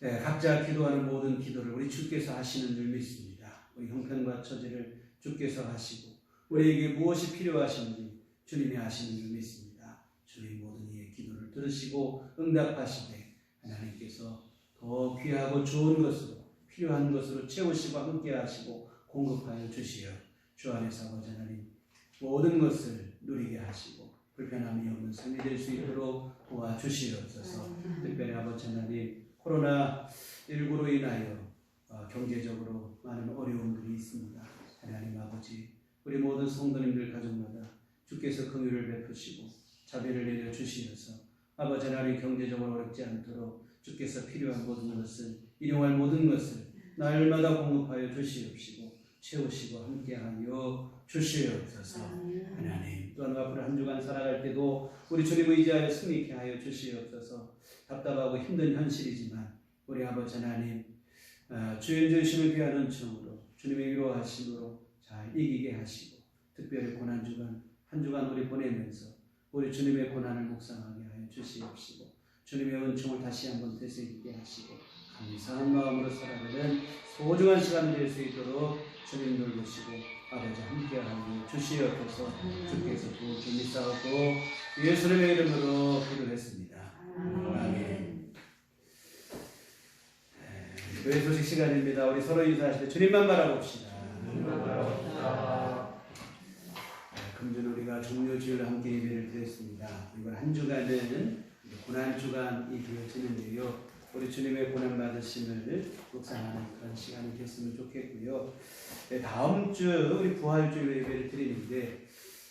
각자 기도하는 모든 기도를 우리 주께서 하시는 줄 믿습니다. 우리 형편과 처지를 주께서 하시고 우리에게 무엇이 필요하신지 주님이 하시는 줄 믿습니다. 주님 모든 이의 기도를 들으시고 응답하시되 하나님께서 더 귀하고 좋은 것으로 필요한 것으로 채우시고 함께 하시고 공급하여 주시어 주 안에서 아버지 하나님 모든 것을 누리게 하시고 불편함이 없는 삶이 될 수 있도록 도와주시옵소서. 특별히 아버지 하나님, 코로나19로 인하여 경제적으로 많은 어려움들이 있습니다. 하나님 아버지, 우리 모든 성도님들 가족마다 주께서 긍휼을 베푸시고 자비를 내려 주시어서 아버지 하나님 경제적으로 어렵지 않도록 주께서 필요한 모든 것을 일용할 모든 것을 날마다 공급하여 주시옵시고 채우시고 함께하여 주시옵소서. 하나님, 또한 앞으로 한 주간 살아갈 때도 우리 주님을 의지하여 승리케 하여 주시옵소서. 답답하고 힘든 현실이지만 우리 아버지 하나님, 주의 주시는 귀한 은총으로 주님의 위로하심으로 잘 이기게 하시고 특별히 고난주간 한 주간 우리 보내면서 우리 주님의 고난을 묵상하게 하여 주시옵시고 주님의 은총을 다시 한번 되새기게 하시고 감사한 마음으로 살아가는 소중한 시간이 될 수 있도록 주님 돌보시고 아버지 함께하여 주시옵소서. 주께서 도와주 믿사옵고 예수님의 이름으로 기도했습니다. 아멘. 교회 소식 시간입니다. 우리 서로 인사하실 때 주님만 바라봅시다. 금주는 우리가 종료주일 함께 예배를 드렸습니다. 이번 한 주간은 고난주간이 되어지는데요. 우리 주님의 고난받으심을 묵상하는 그런 시간이 됐으면 좋겠고요. 다음 주 우리 부활주일 예배를 드리는데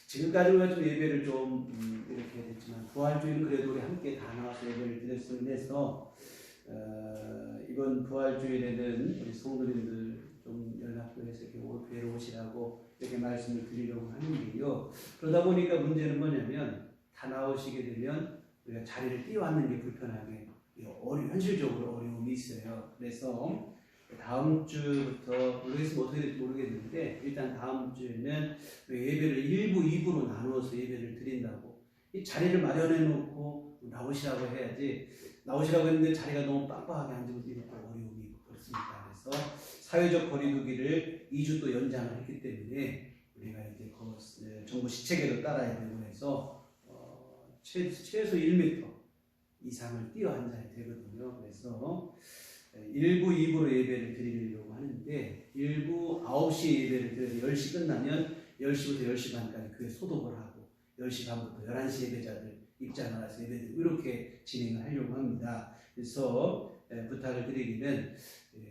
지금까지 우리가 좀 예배를 좀 이렇게 됐지만 부활주일은 그래도 우리 함께 다 나와서 예배를 드렸으면 해서 이번 부활주일에는 우리 성도님들 좀 연락도 해서 이렇게 교회로 오시라고 이렇게 말씀을 드리려고 하는데요. 그러다 보니까 문제는 뭐냐면 다 나오시게 되면 우리가 자리를 띄워앉는 게 불편하게 현실적으로 어려움이 있어요. 그래서 다음 주부터 모르겠으면 어떻게 될지 모르겠는데 일단 다음 주에는 예배를 1부, 2부로 나누어서 예배를 드린다고 이 자리를 마련해 놓고 나오시라고 해야지 나오시라고 했는데 자리가 너무 빵빵하게 앉으면 이렇게 어려움이 있고 그렇습니다. 그래서 사회적 거리두기를 2주 또 연장을 했기 때문에 우리가 이제 정부 시책에도 따라야 되고 해서 최소 1m 이상을 뛰어 앉아야 되거든요. 그래서 1부, 2부로 예배를 드리려고 하는데 1부 9시 예배를 드려서 10시 끝나면 10시부터 10시 반까지 교회 소독을 하고 10시 반부터 11시 예배자들 입장을 해서 예배드리고 이렇게 진행을 하려고 합니다. 그래서 부탁을 드리기는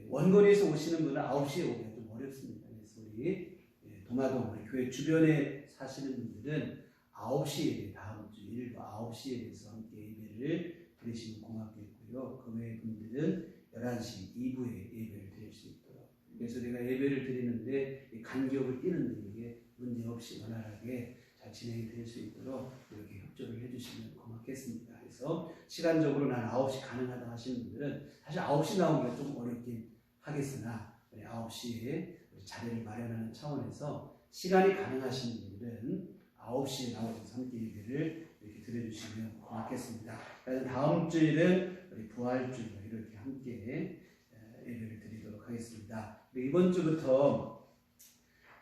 원거리에서 오시는 분은 9시에 오기가 좀 어렵습니다. 그래서 우리 도마동 우리 교회 주변에 사시는 분들은 9시 예배 다음 주 1부 9시 예배에서 함께 예배를 드리시면 고맙겠고요. 그 외의 분들은 11시 2부에 예배를 드릴 수 있도록 그래서 우리가 예배를 드리는데 간격을 띄는 게 문제없이 원활하게 잘 진행이 될 수 있도록 이렇게 협조를 해주시면 고맙겠습니다. 그래서 시간적으로 난 9시 가능하다 하시는 분들은 사실 9시 나오기가 좀 어렵긴 하겠으나 9시에 자리를 마련하는 차원에서 시간이 가능하신 분들은 9시에 나오셔서 함께 예배를 이렇게 드려주시면 고맙겠습니다. 그래서 다음 주일은 우리 부활주일로 이렇게 함께 예배를 드리도록 하겠습니다. 이번 주부터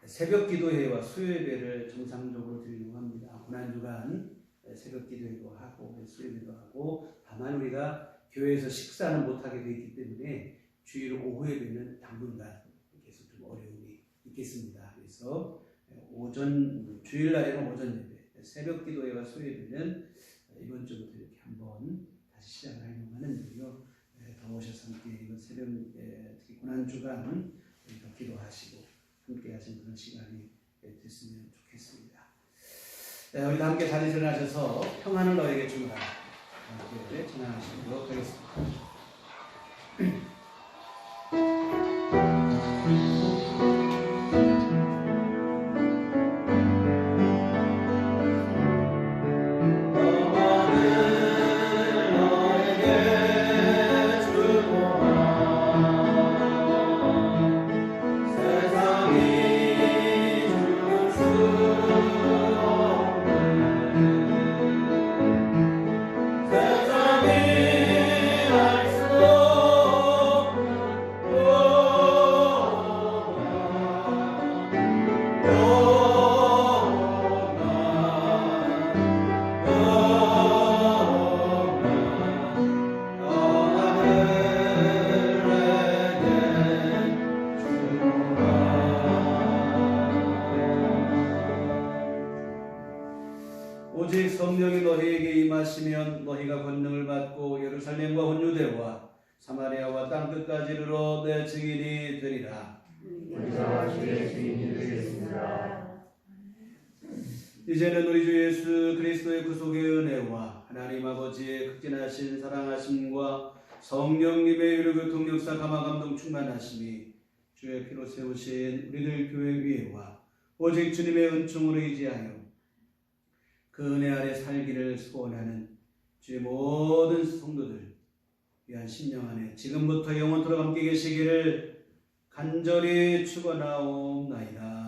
새벽 기도회와 수요예배를 정상적으로 드리려고 합니다. 고난주간 새벽 기도회도 하고 수요예배도 하고, 다만 우리가 교회에서 식사는 못하게 되어 있기 때문에 주일 오후 예배는 당분간 계속 좀 어려움이 있겠습니다. 그래서 주일날에는 오전 예배, 새벽 기도회와 수요예배는 이번 주부터 이렇게 한번 다시 시작을 하려고 하는데요. 더 오셔서 함께 이번 새벽 특히 고난주간 더 기도하시고 함께 하신 그런 시간이 됐으면 좋겠습니다. 우리 다 함께 자리에 일어나셔서 평안을 너에게 주노라 함께 전하시도록 하겠습니다. 오직 성령이 너희에게 임하시면 너희가 권능을 받고 예루살렘과 온 유대와 사마리아와 땅끝까지 이르러 내 증인이 되리라. 우리가 주의 증인이 되겠습니다. 이제는 우리 주 예수 그리스도의 구속의 은혜와 하나님 아버지의 극진하신 사랑하심과 성령님의 유료교통 역사 감화 감동 충만하심이 주의 피로 세우신 우리들 교회 위에와 오직 주님의 은총으로 의지하여 그 은혜 아래 살기를 소원하는 주의 모든 성도들 위한 심령 안에 지금부터 영원토록 함께 계시기를 간절히 축원하옵나이다.